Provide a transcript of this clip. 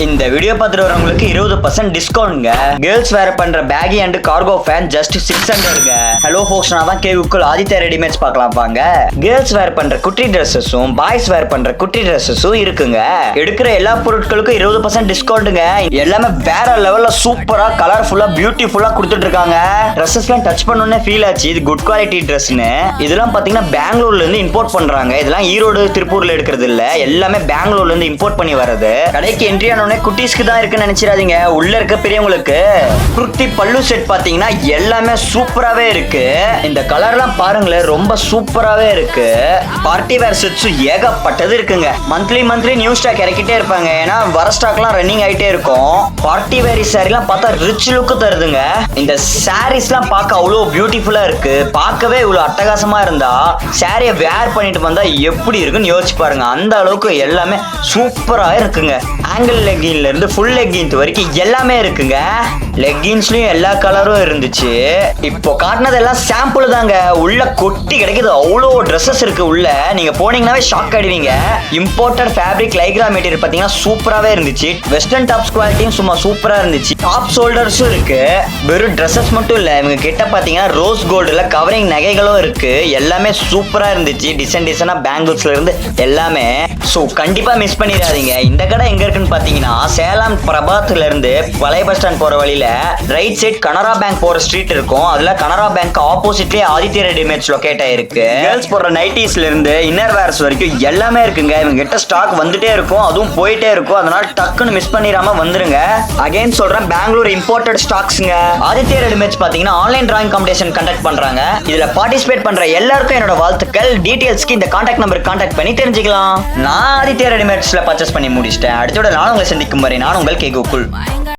இந்த வீடியோ பார்த்துட்டு வரவங்களுக்கு 20% டிஸ்கவுண்ட்ங்க. கேர்ள்ஸ் வேர் பண்ற baggy and cargo pant just 600ங்க. ஹலோ ஃபோக்ஸ், நான் தான் கேவுக்குள் ஆதித்யா ரெடிமேட்ஸ் பார்க்கலாம் வாங்க. கேர்ள்ஸ் வேர் பண்ற குட்டி ட்ரெஸ்ஸஸும் பாய்ஸ் வேர் பண்ற குட்டி ட்ரெஸ்ஸஸும் இருக்குங்க. எடுக்கிற எல்லா பொருட்களுக்கும் 20% டிஸ்கவுண்ட்ங்க. எல்லாமே வேற லெவல்ல சூப்பரா கலர்ஃபுல்லா பியூட்டிஃபுல்லா கொடுத்துட்டு இருக்காங்க. ட்ரெஸ்ஸஸ்லாம் டச் பண்ணோன்னே ஃபீல் ஆச்சு இது குட் குவாலிட்டி ட்ரெஸ்னு. இதெல்லாம் பாத்தீங்கன்னா பெங்களூர்ல இருந்து இம்போர்ட் பண்றாங்க. இதெல்லாம் ஈரோடு திருப்பூர்ல எடுக்கிறது இல்ல, எல்லாமே பெங்களூர்ல இருந்து இம்போர்ட் பண்ணி வரது. கடைக்கு என்ட்ரி ஆனோடனே குட்டீஸ்க்கு தான் இருக்குன்னு நினைச்சிடாதீங்க, உள்ள இருக்க பெரியவங்களுக்கு. குர்த்தி பல்லு செட் பாத்தீங்கன்னா எல்லாமே சூப்பராவே இருக்கு. இந்த கலர்லாம் பாருங்களேன், ரொம்ப சூப்பராவே இருக்கு. பார்ட்டி வேர் செட்ஸ் ஏகப்பட்டது இருக்குங்க. மந்த்லி நியூ ஸ்டாக் இறக்கிட்டே இருப்பாங்க, ஏன்னா வர ஸ்டாக்லாம் ரன்னிங் ஆயிட்டே இருக்கும். பார்ட்டி வேரி சாரிலாம் பார்த்தா ரிச் லுக் தருதுங்க. இந்த சாரீஸ்லாம் பார்க்க அவ்வளோ பியூட்டிஃபுல்லா இருக்கு. பார்க்கவே இவ்வளோ அட்டகாசமா இருந்தா சாரியை வேர் பண்ணிட்டு வந்தா எப்படி இருக்குன்னு யோசிச்சு பாருங்க. அந்த அளவுக்கு எல்லாமே சூப்பரா இருக்குங்க. ஆங்கிள் லெக்கின்ல இருந்து ஃபுல் லெக்கின்ஸ் வரைக்கும் எல்லாமே இருக்குங்க. லெக்கின்ஸ்லயும் எல்லா கலரும் இருந்துச்சு. இப்போ காட்டினது எல்லாம் சாம்பிள் தாங்க, உள்ள கொட்டி கிடைக்குது. அவ்வளோ ட்ரெஸ்ஸஸ் இருக்கு உள்ள. நீங்க போனீங்கன்னாவே ஷாக் ஆயிடுவீங்க. இம்போர்ட்டட் ஃபேப்ரிக் லைக்ரா மெட்டீரியல் பாத்தீங்கன்னா சூப்பராவே இருந்துச்சு. வெஸ்டர்ன் டாப்ஸ் குவாலிட்டியும் சும்மா சூப்பரா இருந்துச்சு. டாப் ஷோல்டர்ஸும் இருக்கு. வெறும் ட்ரெஸ்ஸஸ் மட்டும் இல்ல, இவங்க கிட்ட பாத்தீங்கன்னா ரோஸ் கோல்டுல கவரிங் நகைகளும் இருக்கு. எல்லாமே சூப்பரா இருந்துச்சு. டிசைனா பேங்கிள்ஸ்ல இருந்து எல்லாமே. சோ கண்டிப்பா மிஸ் பண்ணிடாதீங்க. இந்த கடை எங்க இருக்குன்னு பாத்தீங்கன்னா சேலம் பிரபாத்ல இருந்து பழைய பஸ் ஸ்டாண்ட் போற வழியில ரைட் சைட் கனரா பேங்க் போற ஸ்ட்ரீட் இருக்கும். அதுல கனரா பேங்க் ஆப்போசிட்லயே ஆதித்யா ரெடிமேட்ஸ் லொகேட் ஆயிருக்கு. கேர்ள்ஸ் போற நைட்டிஸ்ல இருந்து இன்னர் வேர்ஸ் வரைக்கும் எல்லாமே இருக்குங்க. இவங்க கிட்ட ஸ்டாக் வந்துட்டே இருக்கும், அதுவும் போயிட்டே இருக்கும். அதனால டக்குன்னு மிஸ் பண்ணிடாம வந்துருங்க. அகைன் சொல்றேன், பெங்களூர் இம்போர்ட்டட் ஸ்டாக்ஸ்ங்க. ஆதித்யா ரெடிமேட்ஸ் பாத்தீங்கன்னா ஆன்லைன் டிராயிங் காம்படிஷன் கண்டக்ட் பண்றாங்க. இதுல பார்ட்டிசிபேட் பண்ற எல்லாருக்கும் என்னோட வாழ்த்துக்கள். டீடைல்ஸ்க்கு இந்த கான்டாக்ட் நம்பர் கான்டாக்ட் பண்ணி தெரிஞ்சுக்கலாம். நான் ஆதித்யா ரெடிமேட்ஸ்ல பர்ச்சேஸ் பண்ணி முடிச்சிட்டேன். அடுத்தோட நான் உங்களை சந்திக்கும் வரை நான் உங்கள் கேகுக்குள்.